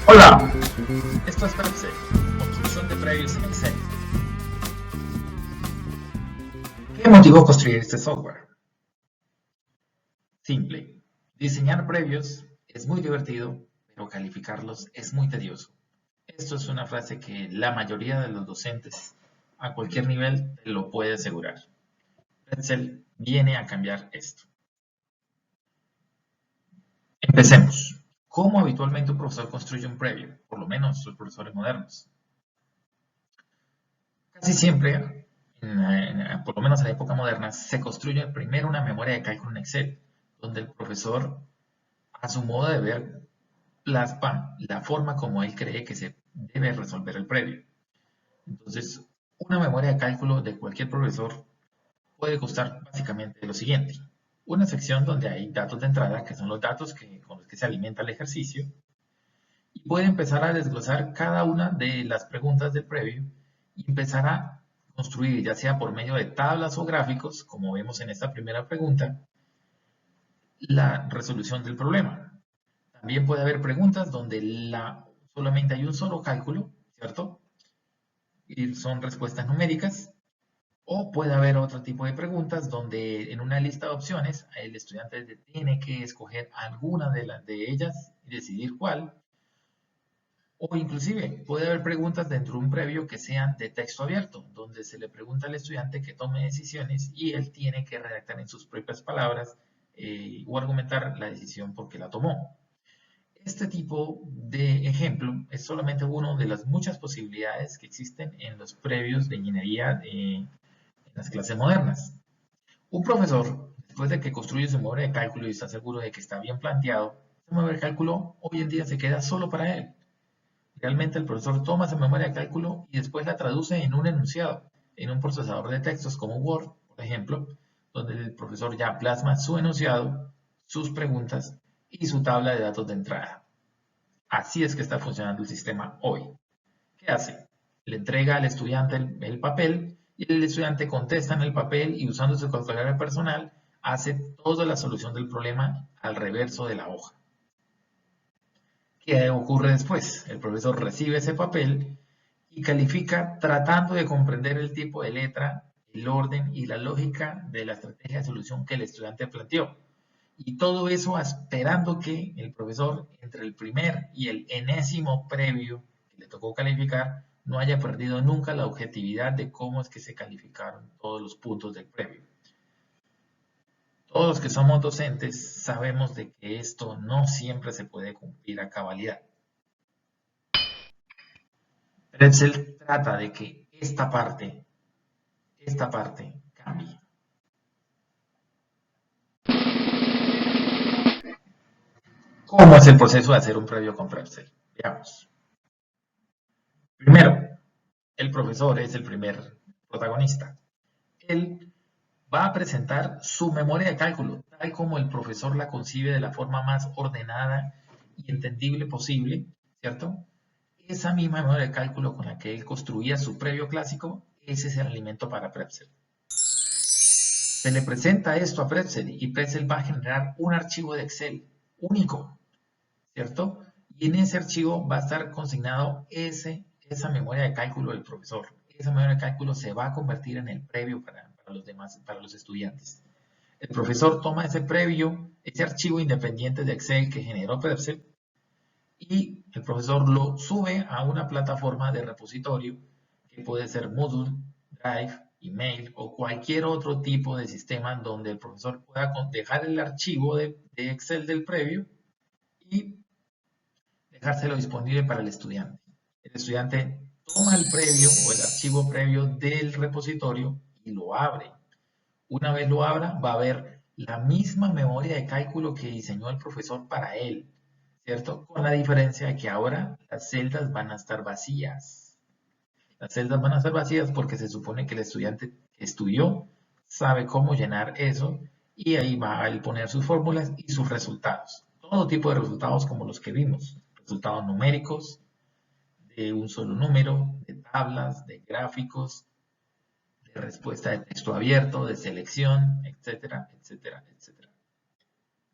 Hola, esto es Prepse, construcción de previos en Excel. ¿Qué motivó construir este software? Simple. Diseñar previos es muy divertido, pero calificarlos es muy tedioso. Esto es una frase que la mayoría de los docentes a cualquier nivel te lo puede asegurar. Excel viene a cambiar esto. Empecemos. ¿Cómo habitualmente un profesor construye un previo? Por lo menos los profesores modernos. Casi siempre, por lo menos en la época moderna, se construye primero una memoria de cálculo en Excel, donde el profesor, a su modo de ver, plasma la forma como él cree que se debe resolver el previo. Entonces, una memoria de cálculo de cualquier profesor puede costar básicamente lo siguiente. Una sección donde hay datos de entrada, que son los datos con los que se alimenta el ejercicio, y puede empezar a desglosar cada una de las preguntas del previo y empezar a construir, ya sea por medio de tablas o gráficos, como vemos en esta primera pregunta, la resolución del problema. También puede haber preguntas donde solamente hay un solo cálculo, ¿cierto? Y son respuestas numéricas. O puede haber otro tipo de preguntas donde en una lista de opciones el estudiante tiene que escoger alguna de ellas y decidir cuál. O inclusive puede haber preguntas dentro de un previo que sean de texto abierto, donde se le pregunta al estudiante que tome decisiones y él tiene que redactar en sus propias palabras o argumentar la decisión por qué la tomó. Este tipo de ejemplo es solamente una de las muchas posibilidades que existen en los previos de ingeniería en las clases modernas. Un profesor, después de que construye su memoria de cálculo y está seguro de que está bien planteado, su memoria de cálculo hoy en día se queda solo para él. Realmente el profesor toma esa memoria de cálculo y después la traduce en un enunciado, en un procesador de textos como Word, por ejemplo, donde el profesor ya plasma su enunciado, sus preguntas y su tabla de datos de entrada. Así es que está funcionando el sistema hoy. ¿Qué hace? Le entrega al estudiante el papel y el estudiante contesta en el papel y usando su calculadora personal hace toda la solución del problema al reverso de la hoja. ¿Qué ocurre después? El profesor recibe ese papel y califica tratando de comprender el tipo de letra, el orden y la lógica de la estrategia de solución que el estudiante planteó. Y todo eso esperando que el profesor, entre el primer y el enésimo previo que le tocó calificar, no haya perdido nunca la objetividad de cómo es que se calificaron todos los puntos del previo. Todos los que somos docentes sabemos de que esto no siempre se puede cumplir a cabalidad. Pretzel trata de que esta parte cambie. ¿Cómo es el proceso de hacer un previo con Pretzel? Veamos. Primero, el profesor es el primer protagonista. Él va a presentar su memoria de cálculo, tal como el profesor la concibe de la forma más ordenada y entendible posible, ¿cierto? Esa misma memoria de cálculo con la que él construía su previo clásico, ese es el alimento para Pretzel. Se le presenta esto a Pretzel y Pretzel va a generar un archivo de Excel único, ¿cierto? Y en ese archivo va a estar consignado esa memoria de cálculo del profesor. Esa memoria de cálculo se va a convertir en el previo para los estudiantes. El profesor toma ese previo, ese archivo independiente de Excel que generó Pretzel, y el profesor lo sube a una plataforma de repositorio que puede ser Moodle, Drive, email o cualquier otro tipo de sistema donde el profesor pueda dejar el archivo de Excel del previo y dejárselo disponible para el estudiante. El estudiante toma el previo o el archivo previo del repositorio y lo abre. Una vez lo abra, va a ver la misma memoria de cálculo que diseñó el profesor para él, ¿cierto? Con la diferencia de que ahora las celdas van a estar vacías. Las celdas van a estar vacías porque se supone que el estudiante que estudió sabe cómo llenar eso y ahí va a poner sus fórmulas y sus resultados. Todo tipo de resultados como los que vimos. Resultados numéricos, de un solo número, de tablas, de gráficos, de respuesta de texto abierto, de selección, etcétera, etcétera, etcétera.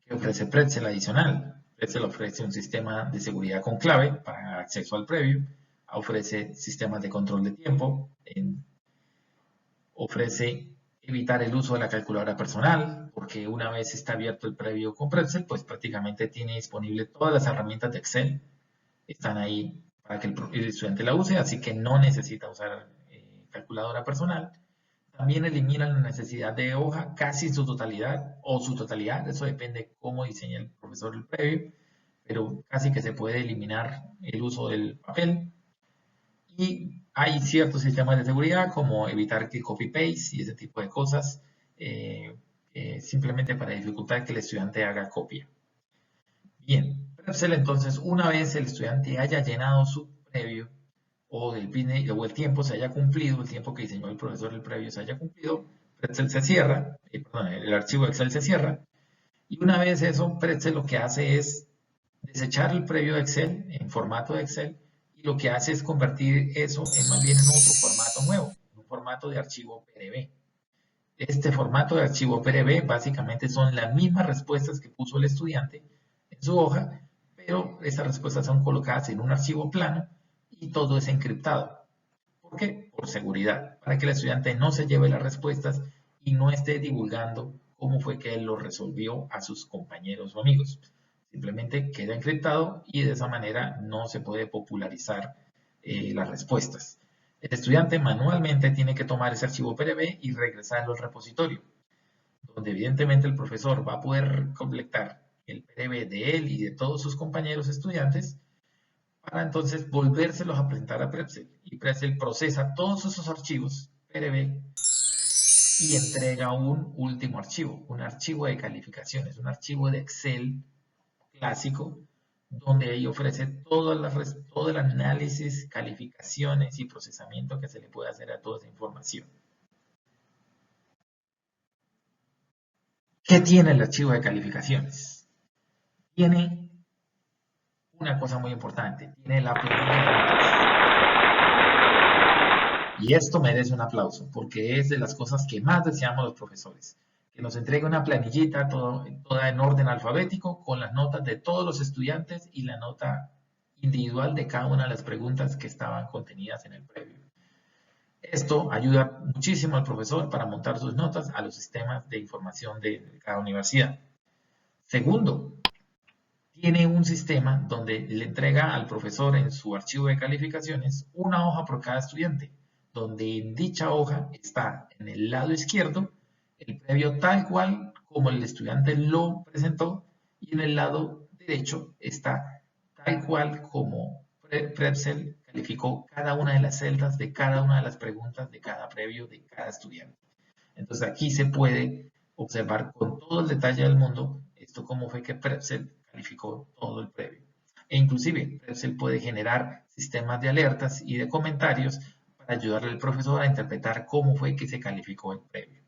¿Qué ofrece Pretzel adicional? Pretzel ofrece un sistema de seguridad con clave para acceso al previo, ofrece sistemas de control de tiempo, ofrece evitar el uso de la calculadora personal, porque una vez está abierto el previo con Pretzel, pues prácticamente tiene disponible todas las herramientas de Excel, están ahí para que el estudiante la use, así que no necesita usar calculadora personal. También eliminan la necesidad de hoja casi en su totalidad o su totalidad, eso depende cómo diseña el profesor el previo, pero casi que se puede eliminar el uso del papel. Y hay ciertos sistemas de seguridad como evitar que copy-paste y ese tipo de cosas, simplemente para dificultar que el estudiante haga copia. Bien, Prepsel entonces, una vez el estudiante haya llenado su previo o el tiempo se haya cumplido, el tiempo que diseñó el profesor el previo se haya cumplido, Pretzel se cierra, perdón, el archivo Excel se cierra, y una vez eso, Pretzel lo que hace es desechar el previo de Excel en formato de Excel, y lo que hace es convertir eso en más bien en otro formato nuevo, un formato de archivo PDB. Este formato de archivo PDB básicamente son las mismas respuestas que puso el estudiante en su hoja, pero esas respuestas son colocadas en un archivo plano y todo es encriptado. ¿Por qué? Por seguridad, para que el estudiante no se lleve las respuestas y no esté divulgando cómo fue que él lo resolvió a sus compañeros o amigos. Simplemente queda encriptado y de esa manera no se puede popularizar las respuestas. El estudiante manualmente tiene que tomar ese archivo PDB y regresarlo al repositorio, donde evidentemente el profesor va a poder completar el PDB de él y de todos sus compañeros estudiantes para entonces volvérselos a presentar a Pretzel. Y Pretzel procesa todos esos archivos PDB y entrega un último archivo, un archivo de calificaciones, un archivo de Excel clásico, donde ahí ofrece todo el análisis, calificaciones y procesamiento que se le puede hacer a toda esa información. ¿Qué tiene el archivo de calificaciones? Tiene una cosa muy importante, tiene la planilla de notas. Y esto merece un aplauso, porque es de las cosas que más deseamos los profesores. Que nos entregue una planillita toda en orden alfabético, con las notas de todos los estudiantes y la nota individual de cada una de las preguntas que estaban contenidas en el previo. Esto ayuda muchísimo al profesor para montar sus notas a los sistemas de información de cada universidad. Segundo, tiene un sistema donde le entrega al profesor en su archivo de calificaciones una hoja por cada estudiante, donde en dicha hoja está en el lado izquierdo el previo tal cual como el estudiante lo presentó y en el lado derecho está tal cual como Pretzel calificó cada una de las celdas de cada una de las preguntas de cada previo de cada estudiante. Entonces aquí se puede observar con todo el detalle del mundo esto cómo fue que Pretzel calificó todo el previo. E inclusive Pretzel puede generar sistemas de alertas y de comentarios para ayudarle al profesor a interpretar cómo fue que se calificó el previo.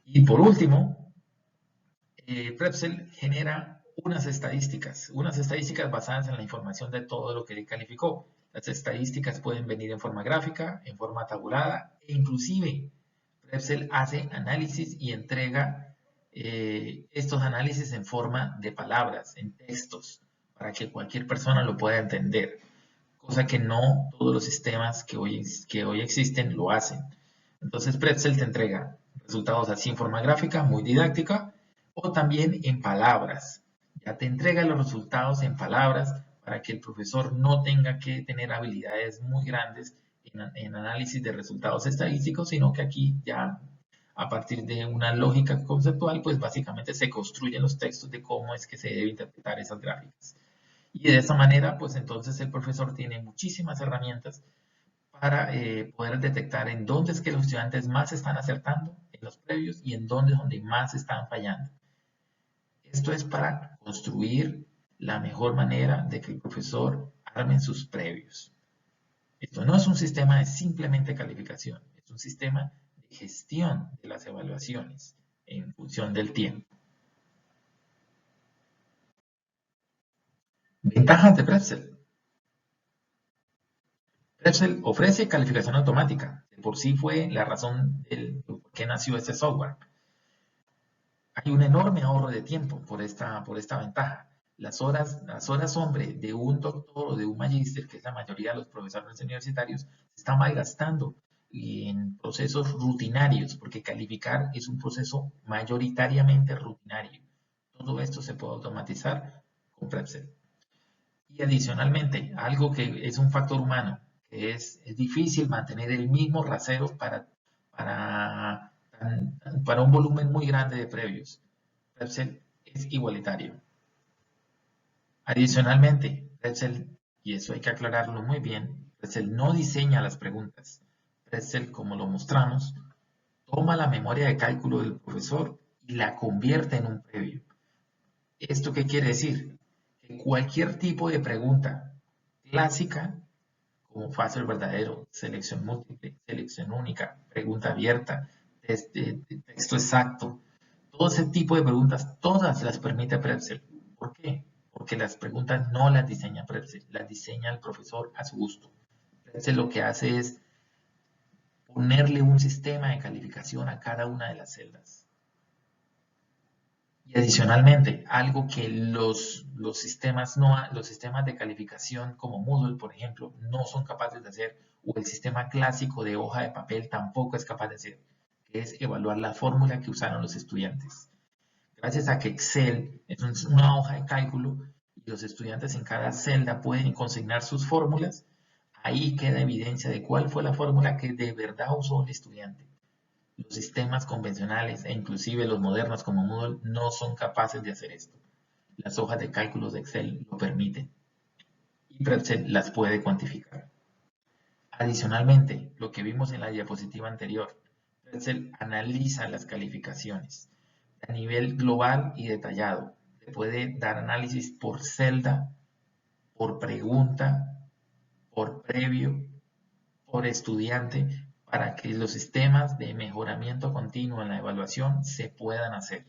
Y por último, Pretzel genera unas estadísticas basadas en la información de todo lo que él calificó. Las estadísticas pueden venir en forma gráfica, en forma tabulada e inclusive Pretzel hace análisis y entrega estos análisis en forma de palabras, en textos, para que cualquier persona lo pueda entender, cosa que no todos los sistemas que hoy existen lo hacen. Entonces Pretzel te entrega resultados así en forma gráfica, muy didáctica, o también en palabras. Ya te entrega los resultados en palabras para que el profesor no tenga que tener habilidades muy grandes en análisis de resultados estadísticos, sino que aquí ya a partir de una lógica conceptual, pues básicamente se construyen los textos de cómo es que se debe interpretar esas gráficas. Y de esa manera, pues entonces el profesor tiene muchísimas herramientas para poder detectar en dónde es que los estudiantes más están acertando en los previos y en dónde es donde más están fallando. Esto es para construir la mejor manera de que el profesor arme sus previos. Esto no es un sistema de simplemente calificación, es un sistema de gestión de las evaluaciones en función del tiempo. Ventajas de Pretzel. Pretzel ofrece calificación automática. De por sí fue la razón del por qué nació este software. hay un enorme ahorro de tiempo por esta ventaja. Las horas hombre de un doctor o de un magíster, que es la mayoría de los profesores universitarios, se están malgastando en procesos rutinarios, porque calificar es un proceso mayoritariamente rutinario. Todo esto se puede automatizar con Prepcel. Y adicionalmente, algo que es un factor humano, que es difícil mantener el mismo rasero para, para un volumen muy grande de previos. Prepcel es igualitario. Adicionalmente, Prepcel, y eso hay que aclararlo muy bien, Prepcel no diseña las preguntas. Prepcel, como lo mostramos, toma la memoria de cálculo del profesor y la convierte en un previo. ¿Esto qué quiere decir? Que cualquier tipo de pregunta clásica, como falso o verdadero, selección múltiple, selección única, pregunta abierta, texto exacto, todo ese tipo de preguntas, todas las permite Prepcel. ¿Por qué? Porque las preguntas no las diseña Prepcel, las diseña el profesor a su gusto. Prepcel lo que hace es ponerle un sistema de calificación a cada una de las celdas. Y adicionalmente, algo que los sistemas de calificación como Moodle, por ejemplo, no son capaces de hacer, o el sistema clásico de hoja de papel tampoco es capaz de hacer, que es evaluar la fórmula que usaron los estudiantes. Gracias a que Excel es una hoja de cálculo y los estudiantes en cada celda pueden consignar sus fórmulas, ahí queda evidencia de cuál fue la fórmula que de verdad usó el estudiante. Los sistemas convencionales e inclusive los modernos como Moodle no son capaces de hacer esto. Las hojas de cálculos de Excel lo permiten y Prepcel las puede cuantificar. Adicionalmente, lo que vimos en la diapositiva anterior, Prepcel analiza las calificaciones a nivel global y detallado. Se puede dar análisis por celda, por pregunta, por previo, por estudiante, para que los sistemas de mejoramiento continuo en la evaluación se puedan hacer.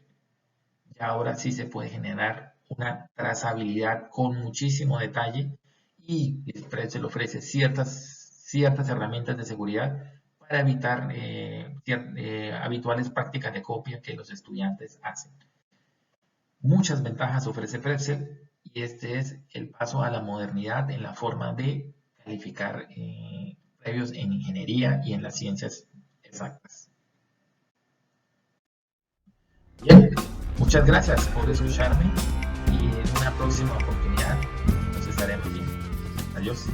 Y ahora sí se puede generar una trazabilidad con muchísimo detalle y Prepcel ofrece ciertas herramientas de seguridad para evitar habituales prácticas de copia que los estudiantes hacen. Muchas ventajas ofrece Prepcel y este es el paso a la modernidad en la forma de calificar previos en ingeniería y en las ciencias exactas. Bien, muchas gracias por escucharme y en una próxima oportunidad nos estaremos viendo. Adiós.